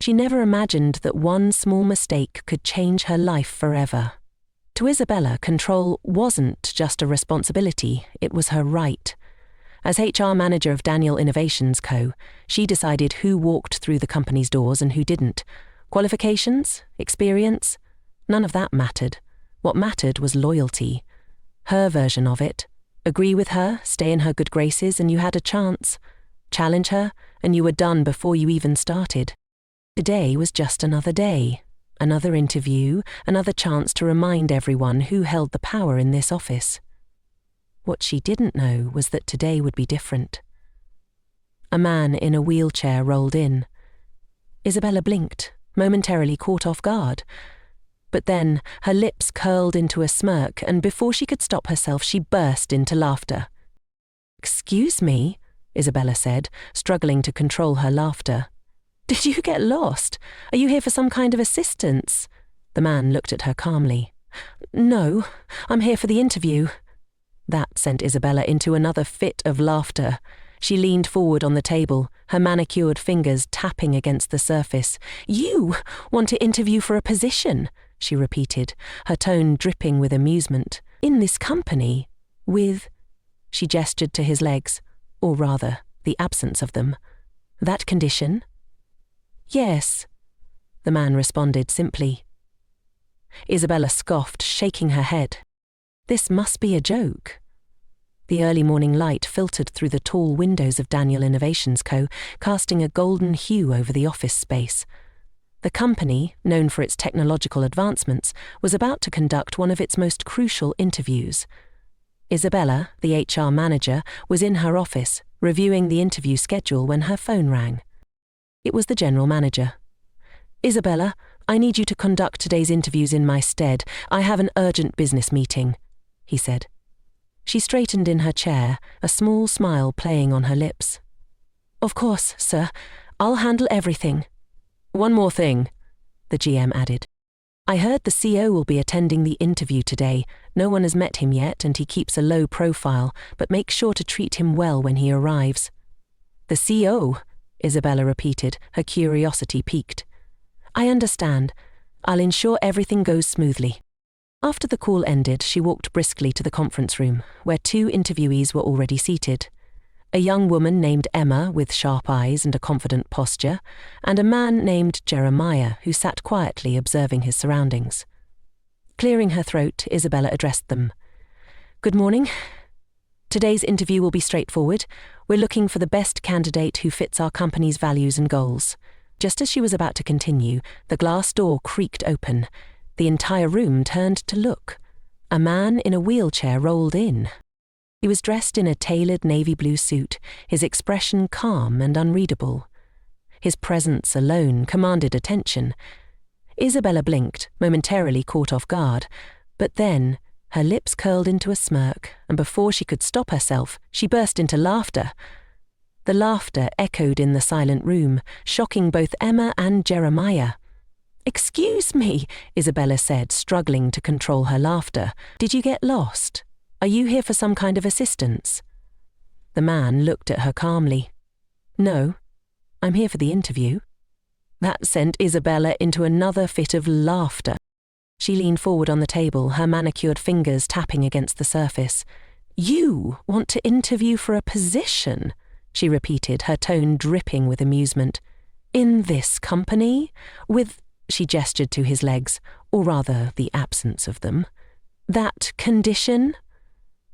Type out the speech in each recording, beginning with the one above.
She never imagined that one small mistake could change her life forever. To Isabella, control wasn't just a responsibility, it was her right. As HR manager of Daniel Innovations Co., she decided who walked through the company's doors and who didn't. Qualifications? Experience? None of that mattered. What mattered was loyalty. Her version of it. Agree with her, stay in her good graces, and you had a chance. Challenge her, and you were done before you even started. Today was just another day. Another interview, another chance to remind everyone who held the power in this office. What she didn't know was that today would be different. A man in a wheelchair rolled in. Isabella blinked, momentarily caught off guard. But then her lips curled into a smirk, and before she could stop herself, she burst into laughter. "Excuse me," Isabella said, struggling to control her laughter. "Did you get lost? Are you here for some kind of assistance?" The man looked at her calmly. "No, I'm here for the interview." That sent Isabella into another fit of laughter. She leaned forward on the table, her manicured fingers tapping against the surface. "You want to interview for a position?" she repeated, her tone dripping with amusement. "In this company? With—" She gestured to his legs, or rather, the absence of them. "That condition?" "Yes," the man responded simply. Isabella scoffed, shaking her head. This must be a joke. The early morning light filtered through the tall windows of Daniel Innovations Co., casting a golden hue over the office space. The company, known for its technological advancements, was about to conduct one of its most crucial interviews. Isabella, the HR manager, was in her office, reviewing the interview schedule when her phone rang. It was the general manager. "Isabella, I need you to conduct today's interviews in my stead. I have an urgent business meeting," he said. She straightened in her chair, a small smile playing on her lips. "Of course, sir. I'll handle everything." "One more thing," the GM added. "I heard the CO will be attending the interview today. No one has met him yet, and he keeps a low profile, but make sure to treat him well when he arrives." "The CO?" Isabella repeated, her curiosity piqued. "I understand. I'll ensure everything goes smoothly." After the call ended, she walked briskly to the conference room, where 2 interviewees were already seated. A young woman named Emma with sharp eyes and a confident posture, and a man named Jeremiah who sat quietly observing his surroundings. Clearing her throat, Isabella addressed them. "Good morning. Today's interview will be straightforward. We're looking for the best candidate who fits our company's values and goals." Just as she was about to continue, the glass door creaked open. The entire room turned to look. A man in a wheelchair rolled in. He was dressed in a tailored navy blue suit, his expression calm and unreadable. His presence alone commanded attention. Isabella blinked, momentarily caught off guard, but then her lips curled into a smirk, and before she could stop herself, she burst into laughter. The laughter echoed in the silent room, shocking both Emma and Jeremiah. "Excuse me," Isabella said, struggling to control her laughter. "Did you get lost? Are you here for some kind of assistance?" The man looked at her calmly. "No, I'm here for the interview." That sent Isabella into another fit of laughter. She leaned forward on the table, her manicured fingers tapping against the surface. "You want to interview for a position?" she repeated, her tone dripping with amusement. "In this company? With—" she gestured to his legs, or rather the absence of them. "That condition?"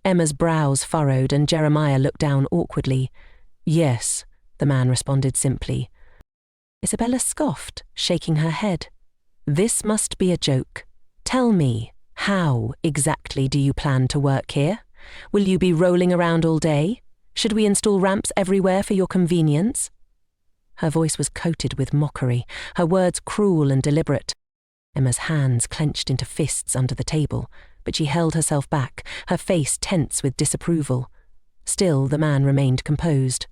Emma's brows furrowed and Jeremiah looked down awkwardly. "Yes," the man responded simply. Isabella scoffed, shaking her head. "This must be a joke. Tell me, how exactly do you plan to work here? Will you be rolling around all day? Should we install ramps everywhere for your convenience?" Her voice was coated with mockery, her words cruel and deliberate. Emma's hands clenched into fists under the table, but she held herself back, her face tense with disapproval. Still, the man remained composed.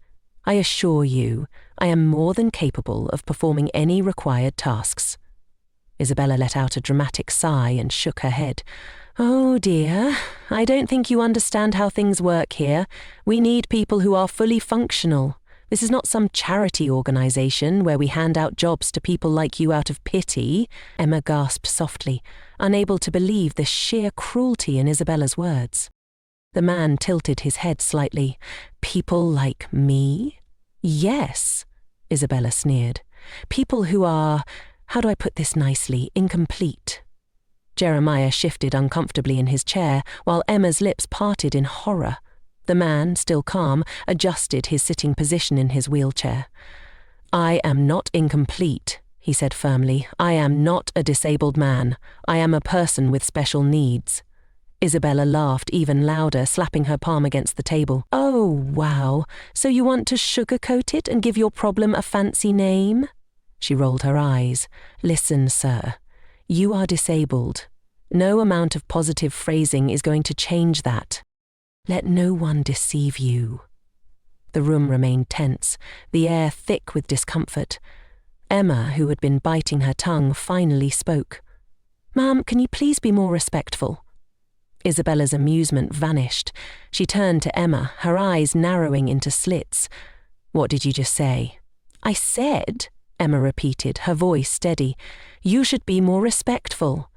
"I assure you, I am more than capable of performing any required tasks." Isabella let out a dramatic sigh and shook her head. "Oh dear, I don't think you understand how things work here. We need people who are fully functional. This is not some charity organization where we hand out jobs to people like you out of pity." Emma gasped softly, unable to believe the sheer cruelty in Isabella's words. The man tilted his head slightly. "People like me?" "Yes," Isabella sneered. "People who are, how do I put this nicely, incomplete." Jeremiah shifted uncomfortably in his chair, while Emma's lips parted in horror. The man, still calm, adjusted his sitting position in his wheelchair. "I am not incomplete," he said firmly. "I am not a disabled man. I am a person with special needs." Isabella laughed even louder, slapping her palm against the table. "Oh, wow. So you want to sugarcoat it and give your problem a fancy name?" She rolled her eyes. "Listen, sir. You are disabled. No amount of positive phrasing is going to change that. Let no one deceive you." The room remained tense, the air thick with discomfort. Emma, who had been biting her tongue, finally spoke. "Ma'am, can you please be more respectful?" Isabella's amusement vanished. She turned to Emma, her eyes narrowing into slits. "What did you just say?" "I said," Emma repeated, her voice steady, "you should be more respectful."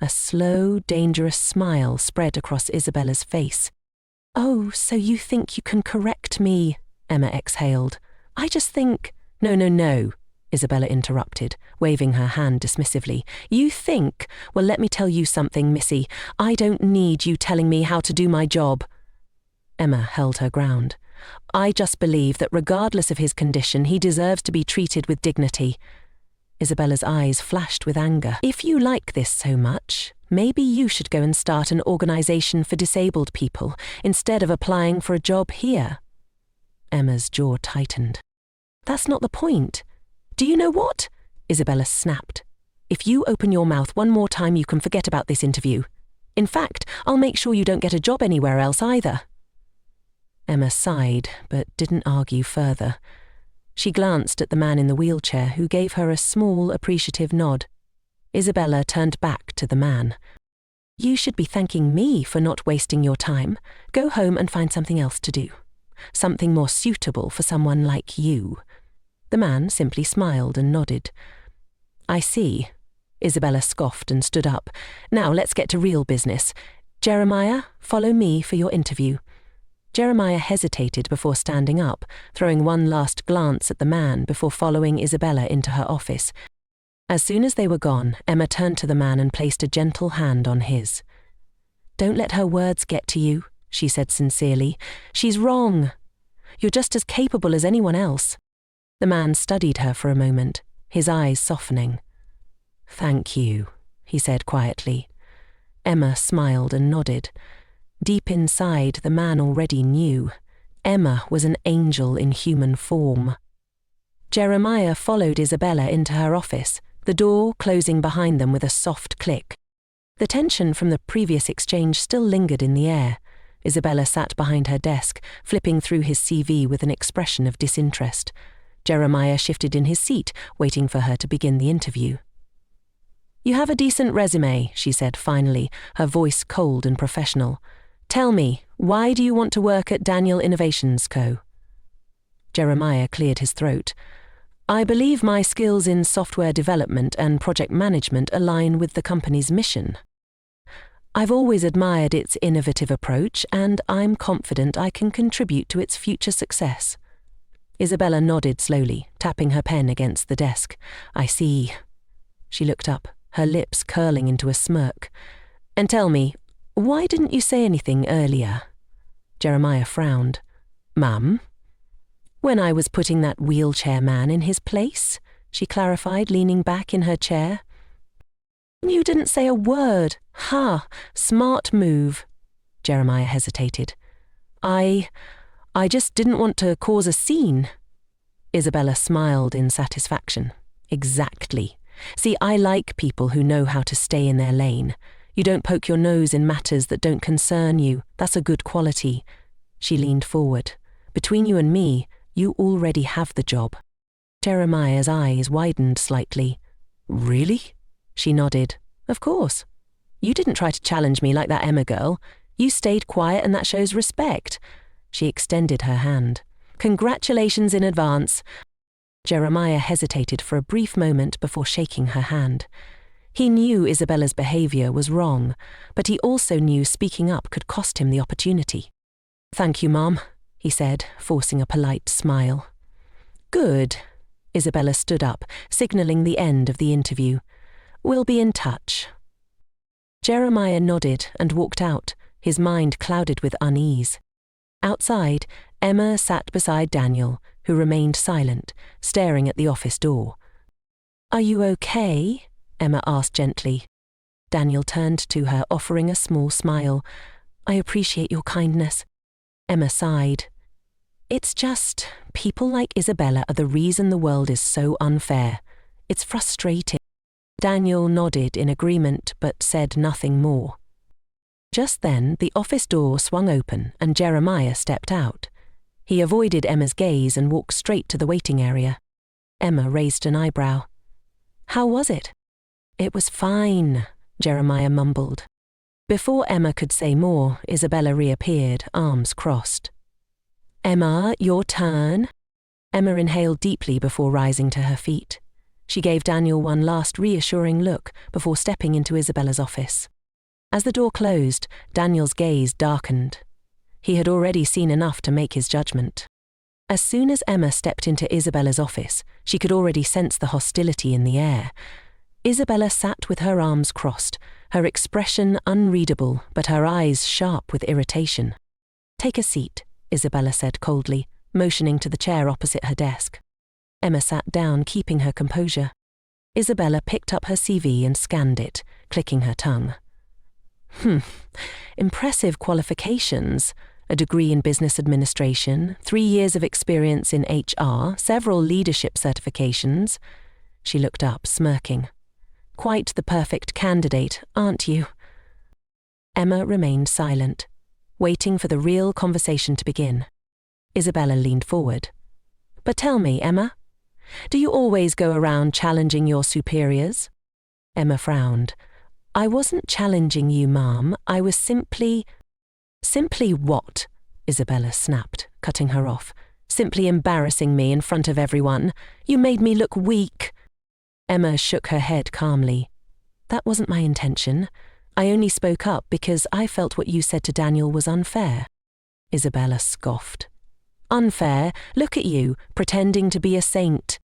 A slow, dangerous smile spread across Isabella's face. "Oh, so you think you can correct me?" Emma exhaled. "I just think—" No, Isabella interrupted, waving her hand dismissively. "You think? Well, let me tell you something, Missy. I don't need you telling me how to do my job." Emma held her ground. "I just believe that regardless of his condition, he deserves to be treated with dignity." Isabella's eyes flashed with anger. "If you like this so much, maybe you should go and start an organization for disabled people instead of applying for a job here." Emma's jaw tightened. "That's not the point. Do you know what?" Isabella snapped. "If you open your mouth one more time, you can forget about this interview. In fact, I'll make sure you don't get a job anywhere else either." Emma sighed, but didn't argue further. She glanced at the man in the wheelchair, who gave her a small, appreciative nod. Isabella turned back to the man. "You should be thanking me for not wasting your time. Go home and find something else to do. Something more suitable for someone like you." The man simply smiled and nodded. "I see." Isabella scoffed and stood up. "Now let's get to real business. Jeremiah, follow me for your interview." Jeremiah hesitated before standing up, throwing one last glance at the man before following Isabella into her office. As soon as they were gone, Emma turned to the man and placed a gentle hand on his. "Don't let her words get to you," she said sincerely. "She's wrong. You're just as capable as anyone else." The man studied her for a moment, his eyes softening. "Thank you," he said quietly. Emma smiled and nodded. Deep inside, the man already knew. Emma was an angel in human form. Jeremiah followed Isabella into her office, the door closing behind them with a soft click. The tension from the previous exchange still lingered in the air. Isabella sat behind her desk, flipping through his CV with an expression of disinterest. Jeremiah shifted in his seat, waiting for her to begin the interview. "You have a decent resume," she said finally, her voice cold and professional. "Tell me, why do you want to work at Daniel Innovations Co.?" Jeremiah cleared his throat. "I believe my skills in software development and project management align with the company's mission. I've always admired its innovative approach, and I'm confident I can contribute to its future success." Isabella nodded slowly, tapping her pen against the desk. "I see." She looked up, her lips curling into a smirk. "And tell me, why didn't you say anything earlier?" Jeremiah frowned. "Ma'am?" "When I was putting that wheelchair man in his place," she clarified, leaning back in her chair. "You didn't say a word. Ha! Smart move." Jeremiah hesitated. I just didn't want to cause a scene." Isabella smiled in satisfaction. "Exactly. See, I like people who know how to stay in their lane. You don't poke your nose in matters that don't concern you. That's a good quality." She leaned forward. "Between you and me, you already have the job." Jeremiah's eyes widened slightly. "Really?" She nodded. "Of course. You didn't try to challenge me like that Emma girl. You stayed quiet, and that shows respect." She extended her hand. Congratulations in advance. Jeremiah hesitated for a brief moment before shaking her hand. He knew Isabella's behavior was wrong, but he also knew speaking up could cost him the opportunity. Thank you, Mom, he said, forcing a polite smile. Good. Isabella stood up, signaling the end of the interview. We'll be in touch. Jeremiah nodded and walked out, his mind clouded with unease. Outside, Emma sat beside Daniel, who remained silent, staring at the office door. Are you okay? Emma asked gently. Daniel turned to her, offering a small smile. I appreciate your kindness. Emma sighed. It's just, people like Isabella are the reason the world is so unfair. It's frustrating. Daniel nodded in agreement but said nothing more. Just then, the office door swung open and Jeremiah stepped out. He avoided Emma's gaze and walked straight to the waiting area. Emma raised an eyebrow. How was it? It was fine, Jeremiah mumbled. Before Emma could say more, Isabella reappeared, arms crossed. Emma, your turn. Emma inhaled deeply before rising to her feet. She gave Daniel one last reassuring look before stepping into Isabella's office. As the door closed, Daniel's gaze darkened. He had already seen enough to make his judgment. As soon as Emma stepped into Isabella's office, she could already sense the hostility in the air. Isabella sat with her arms crossed, her expression unreadable, but her eyes sharp with irritation. Take a seat, Isabella said coldly, motioning to the chair opposite her desk. Emma sat down, keeping her composure. Isabella picked up her CV and scanned it, clicking her tongue. Impressive qualifications. A degree in business administration, 3 years of experience in HR, several leadership certifications. She looked up, smirking. Quite the perfect candidate, aren't you? Emma remained silent, waiting for the real conversation to begin. Isabella leaned forward. But tell me, Emma, do you always go around challenging your superiors? Emma frowned. I wasn't challenging you, Ma'am. I was simply... Simply what? Isabella snapped, cutting her off. Simply embarrassing me in front of everyone. You made me look weak. Emma shook her head calmly. That wasn't my intention. I only spoke up because I felt what you said to Daniel was unfair. Isabella scoffed. Unfair? Look at you, pretending to be a saint.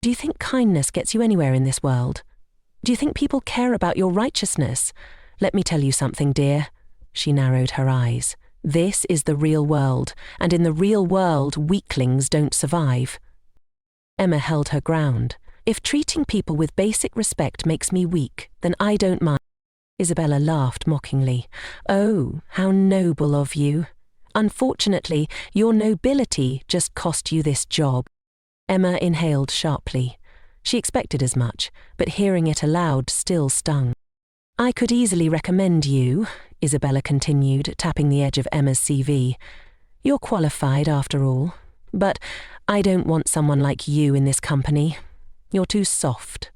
Do you think kindness gets you anywhere in this world? Do you think people care about your righteousness? Let me tell you something, dear. She narrowed her eyes. This is the real world, and in the real world, weaklings don't survive. Emma held her ground. If treating people with basic respect makes me weak, then I don't mind. Isabella laughed mockingly. Oh, how noble of you. Unfortunately, your nobility just cost you this job. Emma inhaled sharply. She expected as much, but hearing it aloud still stung. I could easily recommend you, Isabella continued, tapping the edge of Emma's CV. You're qualified after all, but I don't want someone like you in this company. You're too soft.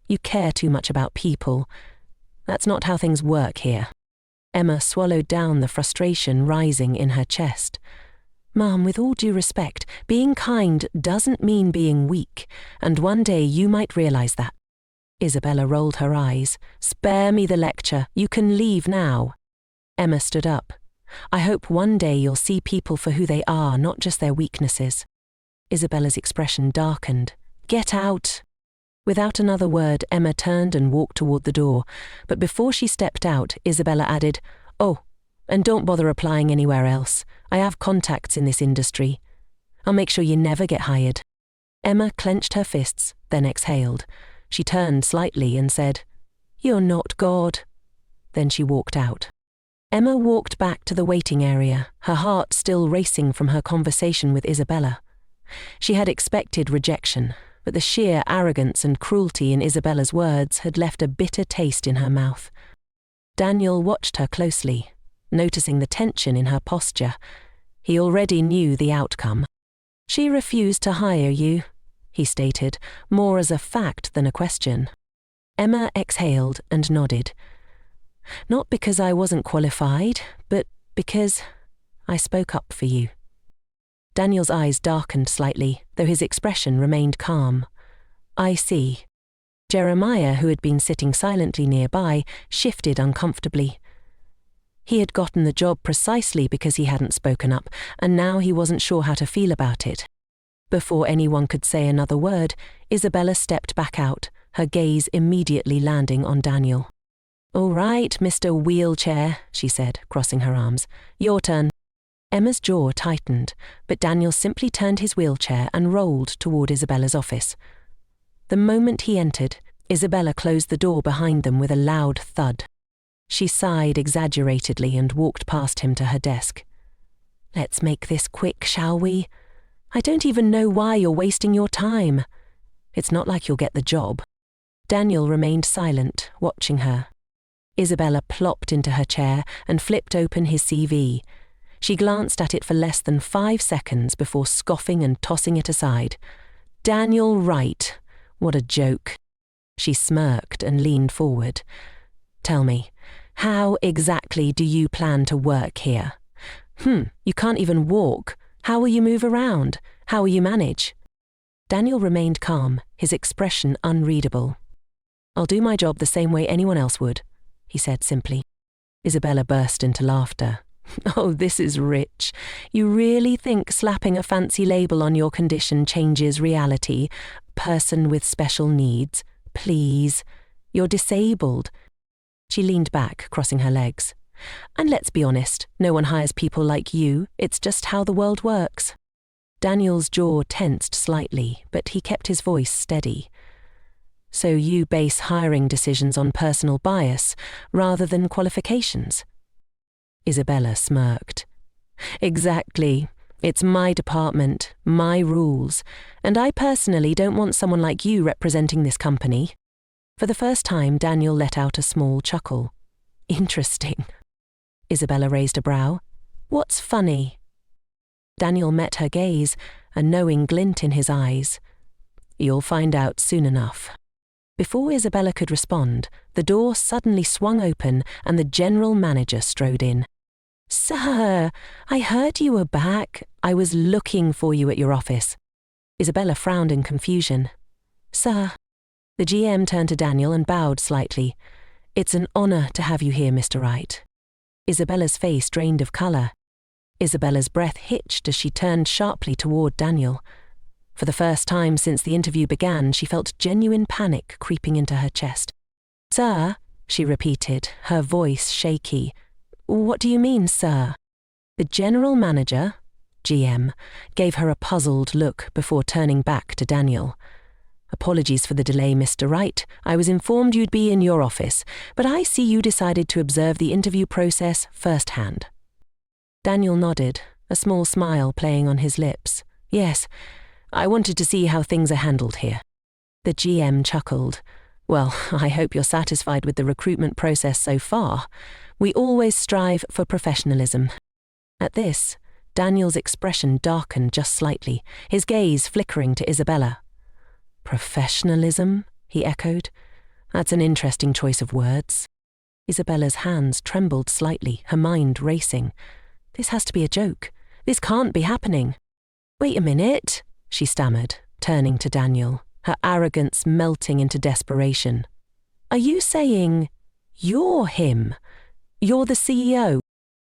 You care too much about people. That's not how things work here. Emma swallowed down the frustration rising in her chest. Ma'am, with all due respect, being kind doesn't mean being weak, and one day you might realize that. Isabella rolled her eyes. Spare me the lecture. You can leave now. Emma stood up. I hope one day you'll see people for who they are, not just their weaknesses. Isabella's expression darkened. Get out. Without another word, Emma turned and walked toward the door, but before she stepped out, Isabella added, Oh, and don't bother applying anywhere else. I have contacts in this industry. I'll make sure you never get hired. Emma clenched her fists, then exhaled. She turned slightly and said, You're not God. Then she walked out. Emma walked back to the waiting area, her heart still racing from her conversation with Isabella. She had expected rejection, but the sheer arrogance and cruelty in Isabella's words had left a bitter taste in her mouth. Daniel watched her closely, noticing the tension in her posture. He already knew the outcome. She refused to hire you, he stated, more as a fact than a question. Emma exhaled and nodded. Not because I wasn't qualified, but because I spoke up for you. Daniel's eyes darkened slightly, though his expression remained calm. I see. Jeremiah, who had been sitting silently nearby, shifted uncomfortably. He had gotten the job precisely because he hadn't spoken up, and now he wasn't sure how to feel about it. Before anyone could say another word, Isabella stepped back out, her gaze immediately landing on Daniel. "All right, Mr. Wheelchair," she said, crossing her arms. "Your turn." Emma's jaw tightened, but Daniel simply turned his wheelchair and rolled toward Isabella's office. The moment he entered, Isabella closed the door behind them with a loud thud. She sighed exaggeratedly and walked past him to her desk. "Let's make this quick, shall we? I don't even know why you're wasting your time. It's not like you'll get the job." Daniel remained silent, watching her. Isabella plopped into her chair and flipped open his CV. She glanced at it for less than 5 seconds before scoffing and tossing it aside. "Daniel Wright. What a joke." She smirked and leaned forward. "Tell me, how exactly do you plan to work here? You can't even walk. How will you move around? How will you manage?" Daniel remained calm, his expression unreadable. "I'll do my job the same way anyone else would," he said simply. Isabella burst into laughter. "Oh, this is rich. You really think slapping a fancy label on your condition changes reality? Person with special needs? Please. You're disabled." She leaned back, crossing her legs. "And let's be honest, no one hires people like you. It's just how the world works." Daniel's jaw tensed slightly, but he kept his voice steady. "So you base hiring decisions on personal bias rather than qualifications?" Isabella smirked. "Exactly. It's my department, my rules, and I personally don't want someone like you representing this company." For the first time, Daniel let out a small chuckle. "Interesting." Isabella raised a brow. "What's funny?" Daniel met her gaze, a knowing glint in his eyes. "You'll find out soon enough." Before Isabella could respond, the door suddenly swung open and the general manager strode in. "Sir, I heard you were back. I was looking for you at your office." Isabella frowned in confusion. "Sir." The GM turned to Daniel and bowed slightly. "It's an honor to have you here, Mr. Wright." Isabella's face drained of color. Isabella's breath hitched as she turned sharply toward Daniel. For the first time since the interview began, she felt genuine panic creeping into her chest. "Sir," she repeated, her voice shaky. "What do you mean, sir?" The general manager, GM, gave her a puzzled look before turning back to Daniel. "Apologies for the delay, Mr. Wright. I was informed you'd be in your office, but I see you decided to observe the interview process firsthand." Daniel nodded, a small smile playing on his lips. "Yes, I wanted to see how things are handled here." The GM chuckled. "Well, I hope you're satisfied with the recruitment process so far. We always strive for professionalism." At this, Daniel's expression darkened just slightly, his gaze flickering to Isabella. "Professionalism?" he echoed. "That's an interesting choice of words." Isabella's hands trembled slightly, her mind racing. This has to be a joke. This can't be happening. "Wait a minute," she stammered, turning to Daniel, her arrogance melting into desperation. "Are you saying you're him? You're the CEO?"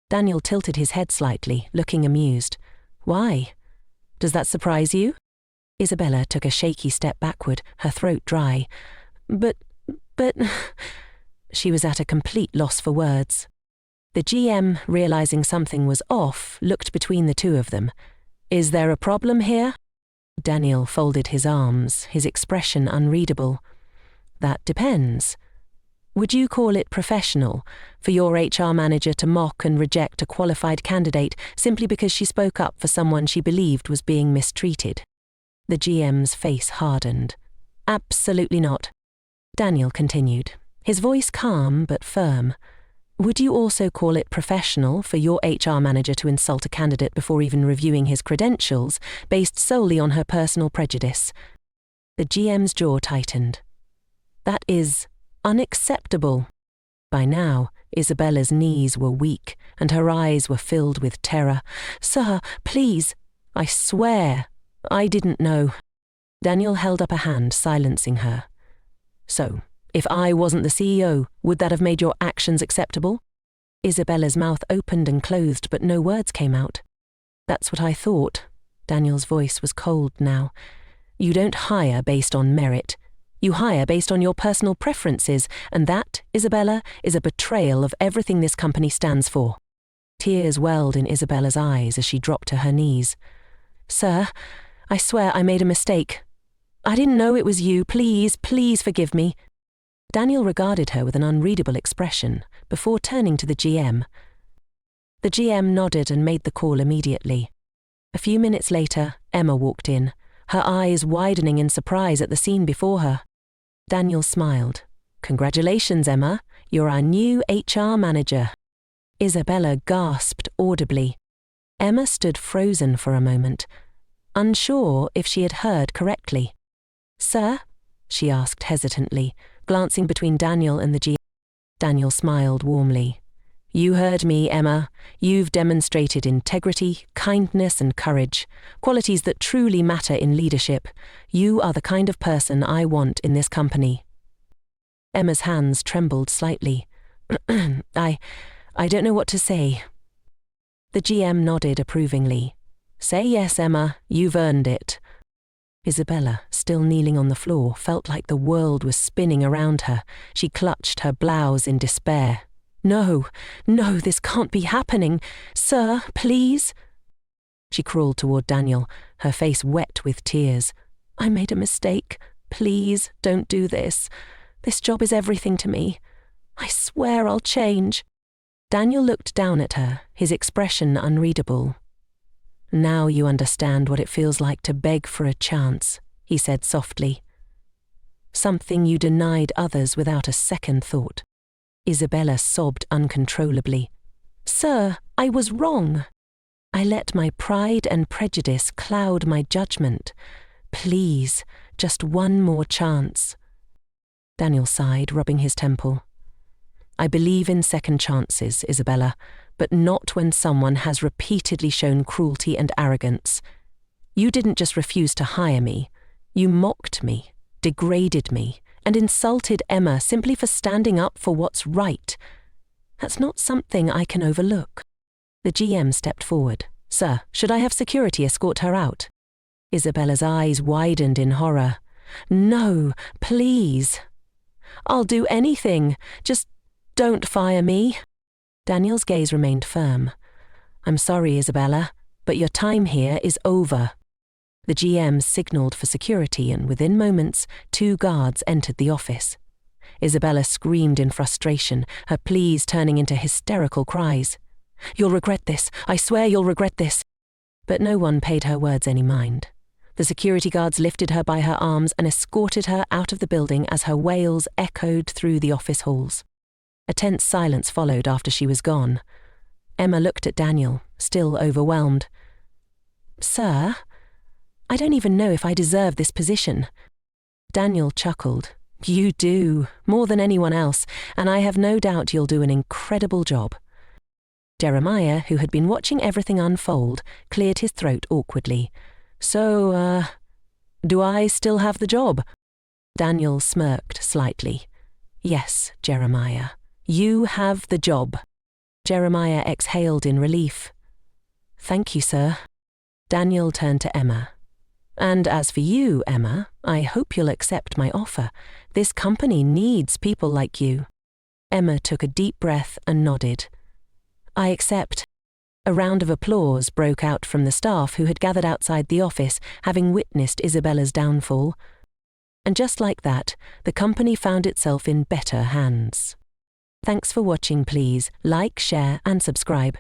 Daniel tilted his head slightly, looking amused. "Why? Does that surprise you?" Isabella took a shaky step backward, her throat dry. But... She was at a complete loss for words. The GM, realizing something was off, looked between the two of them. "Is there a problem here?" Daniel folded his arms, his expression unreadable. "That depends. Would you call it professional for your HR manager to mock and reject a qualified candidate simply because she spoke up for someone she believed was being mistreated?" The GM's face hardened. "Absolutely not." Daniel continued, his voice calm but firm. "Would you also call it professional for your HR manager to insult a candidate before even reviewing his credentials, based solely on her personal prejudice?" The GM's jaw tightened. "That is unacceptable." By now, Isabella's knees were weak, and her eyes were filled with terror. "Sir, please." I swear, I didn't know. Daniel held up a hand, silencing her. So, if I wasn't the CEO, would that have made your actions acceptable? Isabella's mouth opened and closed, but no words came out. That's what I thought. Daniel's voice was cold now. You don't hire based on merit. You hire based on your personal preferences, and that, Isabella, is a betrayal of everything this company stands for. Tears welled in Isabella's eyes as she dropped to her knees. Sir, I swear I made a mistake. I didn't know it was you. Please, please forgive me. Daniel regarded her with an unreadable expression before turning to the GM. The GM nodded and made the call immediately. A few minutes later, Emma walked in, her eyes widening in surprise at the scene before her. Daniel smiled. Congratulations, Emma. You're our new HR manager. Isabella gasped audibly. Emma stood frozen for a moment, unsure if she had heard correctly. Sir? She asked hesitantly, glancing between Daniel and the GM. Daniel smiled warmly. You heard me, Emma. You've demonstrated integrity, kindness, and courage, qualities that truly matter in leadership. You are the kind of person I want in this company. Emma's hands trembled slightly. I don't know what to say. The GM nodded approvingly. Say yes, Emma. You've earned it. Isabella, still kneeling on the floor, felt like the world was spinning around her. She clutched her blouse in despair. No, this can't be happening. Sir, please. She crawled toward Daniel, her face wet with tears. I made a mistake. Please, don't do this. This job is everything to me. I swear I'll change. Daniel looked down at her, his expression unreadable. Now you understand what it feels like to beg for a chance, he said softly. Something you denied others without a second thought. Isabella sobbed uncontrollably. Sir, I was wrong. I let my pride and prejudice cloud my judgment. Please, just one more chance. Daniel sighed, rubbing his temple. I believe in second chances, Isabella, but not when someone has repeatedly shown cruelty and arrogance. You didn't just refuse to hire me. You mocked me, degraded me, and insulted Emma simply for standing up for what's right. That's not something I can overlook. The GM stepped forward. Sir, should I have security escort her out? Isabella's eyes widened in horror. No, please. I'll do anything. Just don't fire me. Daniel's gaze remained firm. I'm sorry, Isabella, but your time here is over. The GM signaled for security, and within moments, 2 guards entered the office. Isabella screamed in frustration, her pleas turning into hysterical cries. You'll regret this. I swear you'll regret this. But no one paid her words any mind. The security guards lifted her by her arms and escorted her out of the building as her wails echoed through the office halls. A tense silence followed after she was gone. Emma looked at Daniel, still overwhelmed. Sir, I don't even know if I deserve this position. Daniel chuckled. You do, more than anyone else, and I have no doubt you'll do an incredible job. Jeremiah, who had been watching everything unfold, cleared his throat awkwardly. So, do I still have the job? Daniel smirked slightly. Yes, Jeremiah, you have the job. Jeremiah exhaled in relief. Thank you, sir. Daniel turned to Emma. And as for you, Emma, I hope you'll accept my offer. This company needs people like you. Emma took a deep breath and nodded. I accept. A round of applause broke out from the staff who had gathered outside the office, having witnessed Isabella's downfall. And just like that, the company found itself in better hands. Thanks for watching. Please like, share, and subscribe.